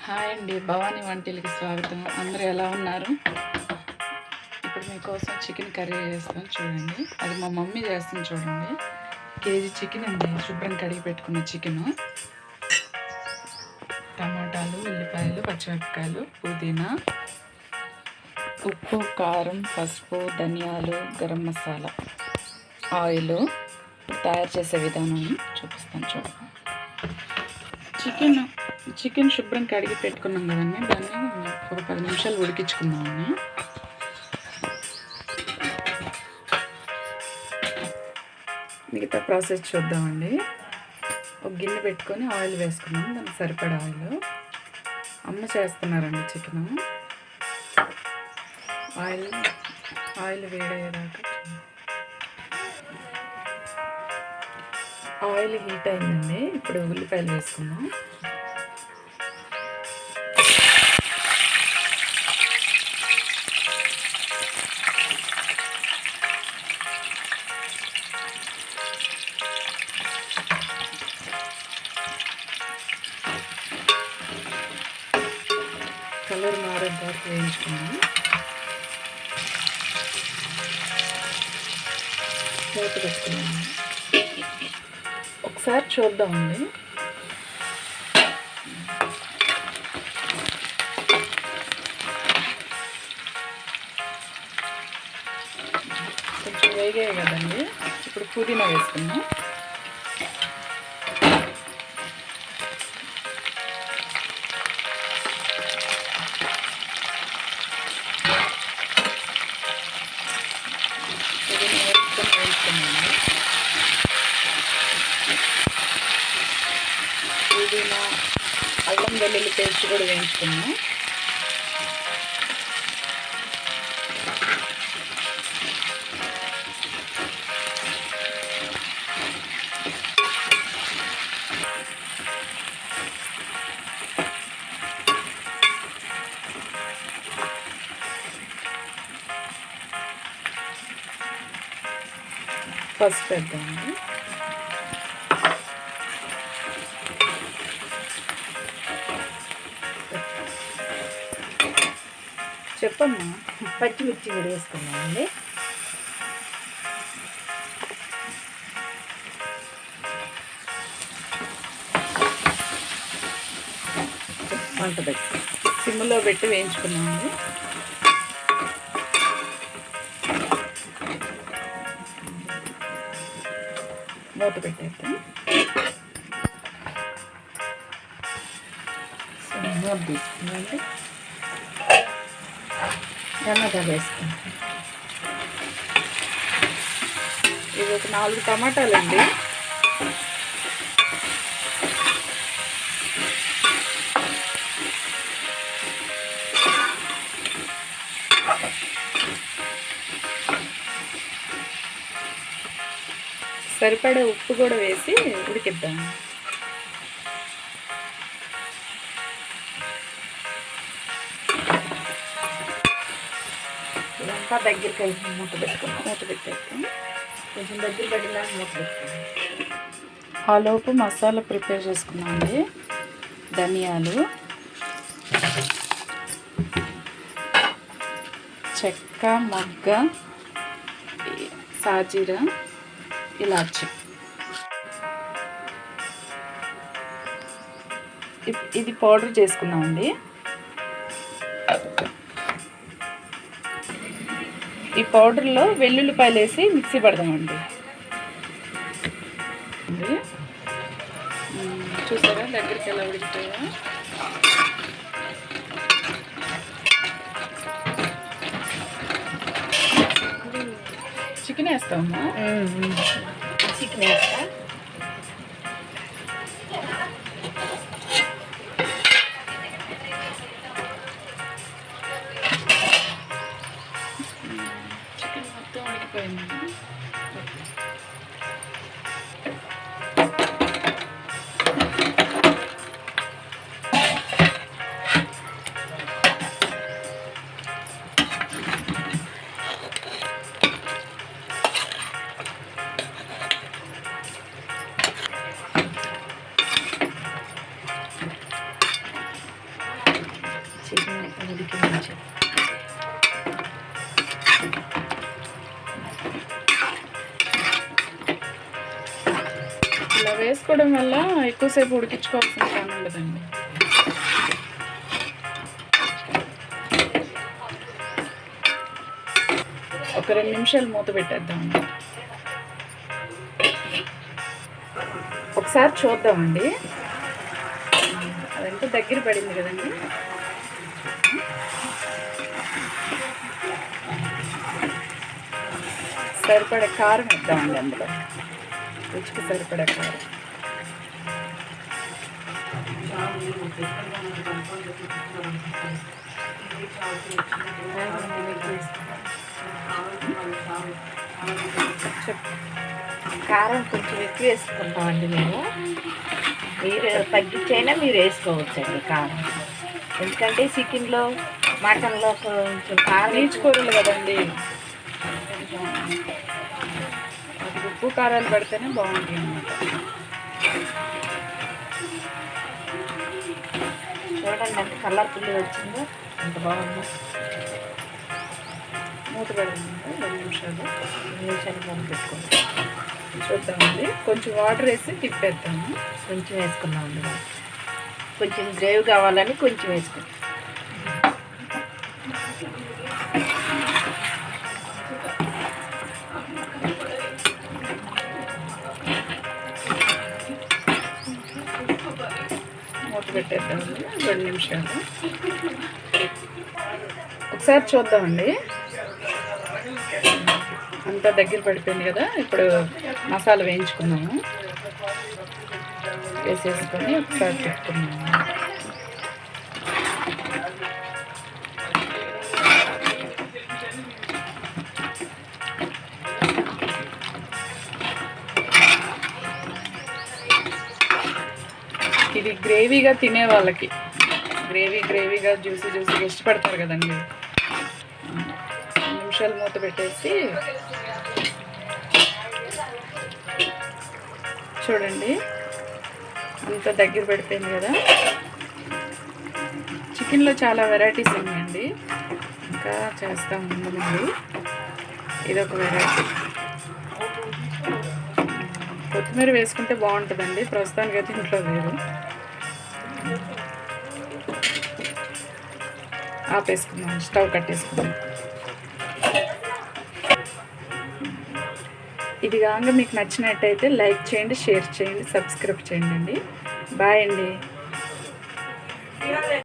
Hi అండి, భవానీ వంటలకి స్వాగతం. అందరూ ఎలా ఉన్నారు? ఇప్పుడు మీకోసం చికెన్ కర్రీ చేస్తాను చూడండి. అది మా మమ్మీ చేస్తుంది చూడండి. కేజీ చికెన్ అండి, శుభ్రం కడిగి పెట్టుకున్న చికెను, టమాటాలు, ఉల్లిపాయలు, పచ్చిమిరపకాయలు, పుదీనా, ఉప్పు, కారం, పసుపు, ధనియాలు, గరం మసాలా, ఆయిల్. తయారు చేసే విధానం చూపిస్తాను చూడండి. చికెన్ శుభ్రం కడిగి పెట్టుకున్నాం కదండి, దాన్ని ఒక 10 నిమిషాలు ఉడికించుకున్నామండి. మిగతా ప్రాసెస్ చూద్దామండి. ఒక గిన్నె పెట్టుకొని ఆయిల్ వేసుకున్నాం, దానికి సరిపడా ఆయిల్. అమ్మ చేస్తున్నారండి చికెన్. ఆయిల్ వేడయ్యేదాకా. ఆయిల్ హీట్ అయిందండి. ఇప్పుడు ఉల్లిపాయలు వేసుకున్నాం. కలర్ మారేంత వరకు వేయించుకున్నాం. మూత పెట్టుకున్నాము. ఒకసారి చూద్దామండి. కొంచెం వేగాయి కదండి, ఇప్పుడు పుదీనా వేసుకున్నాం. పుదీనా, అల్లం వెల్లుల్లి పేస్ట్ కూడా వేయించుకున్నాం. పసుపు వేద్దామండి. చెప్పమ్మా. పచ్చిమిర్చి కూడా వేసుకున్నామండి. వంట పెట్టి సిమ్లో పెట్టి వేయించుకున్నామండి. మూత పెట్టేద్దాం. మూత తీసుకున్నామండి. టమాటా వేసుకుంటాం. ఇది ఒక 4 టమాటాలండి. సరిపడే ఉప్పు కూడా వేసి ఉడికిద్దాం. ఇదంతా దగ్గరికి అయితే మూత పెట్టేస్తాం. కొంచెం దగ్గర పడినా మూత పెట్టుకున్నాం. ఆలోపు మసాలా ప్రిపేర్ చేసుకున్నామండి. ధనియాలు, చెక్క, మొగ్గ, సాజీర, ఇలాచి. ఇది పౌడర్ చేసుకున్నామండి. ఈ పౌడర్లో వెల్లుల్లిపాయలు వేసి మిక్సీ పడదామండి. చూసారా దగ్గరికి ఎలా ఉడికిపోయా. చికెన్ వేస్తామమ్మా. చికెన్ వేస్తా. చికెన్ మొత్తం ఉడికిపోయింది. ఉడికి మంచి ఇలా వేసుకోవడం వల్ల ఎక్కువసేపు ఉడికించుకోవాల్సిన పని ఉండదండి. ఒక 2 నిమిషాలు మూత పెట్టేద్దామండి. ఒకసారి చూద్దామండి. అదంతా దగ్గర పడింది కదండి. సరిపడే కారం ఇద్దామండి. అందులో రుచికి సరిపడే కారం. కారం కొంచెం ఎక్కువ వేసుకుంటామండి మేము. మీరు తగ్గించైనా మీరు వేసుకోవచ్చండి కారం. ఎందుకంటే చికెన్లో మటన్లో కొంచెం కారం నీచుకూరలు కదండి, ఉప్పు కారాలు పడితేనే బాగుంటుంది అన్నమాట. చూడండి అంటే కలర్ఫుల్గా వచ్చిందో అంత బాగుందో. మూత పెడదామండి 2 నిమిషాలు. 2 నిమిషాలు మనం పెట్టుకోండి. చూద్దామండి. కొంచెం వాటర్ వేసి తిప్పేద్దాము. కొంచెం వేసుకున్నామండి. కొంచెం గ్రేవీ కావాలని కొంచెం వేసుకుంటాం. మూత పెట్టేద్దామండి 2 నిమిషాలు. ఒకసారి చూద్దామండి. అంతా దగ్గర పడిపోయింది కదా. ఇప్పుడు మసాలా వేయించుకున్నాము, వేసేసుకొని ఒకసారి తిప్పుకున్నాము. ఇది గ్రేవీగా తినే వాళ్ళకి, గ్రేవీగా జ్యూసీగా ఇష్టపడతారు కదండి. 2 నిమిషాలు మూత పెట్టేసి చూడండి, అంత దగ్గర పడిపోయింది కదా. చికెన్లో చాలా వెరైటీస్ ఉన్నాయండి, ఇంకా చేస్తాం ముందు ముందు. ఇదొక వెరైటీ. కొత్తిమీర వేసుకుంటే బాగుంటుందండి, ప్రస్తుతానికి అయితే ఇంట్లో లేదు. ఆపేసుకుందాం, స్టవ్ కట్టేసుకుందాం. ఇది కాగా మీకు నచ్చినట్టయితే లైక్ చేయండి, షేర్ చేయండి, సబ్స్క్రైబ్ చేయండి. బాయ్ అండి.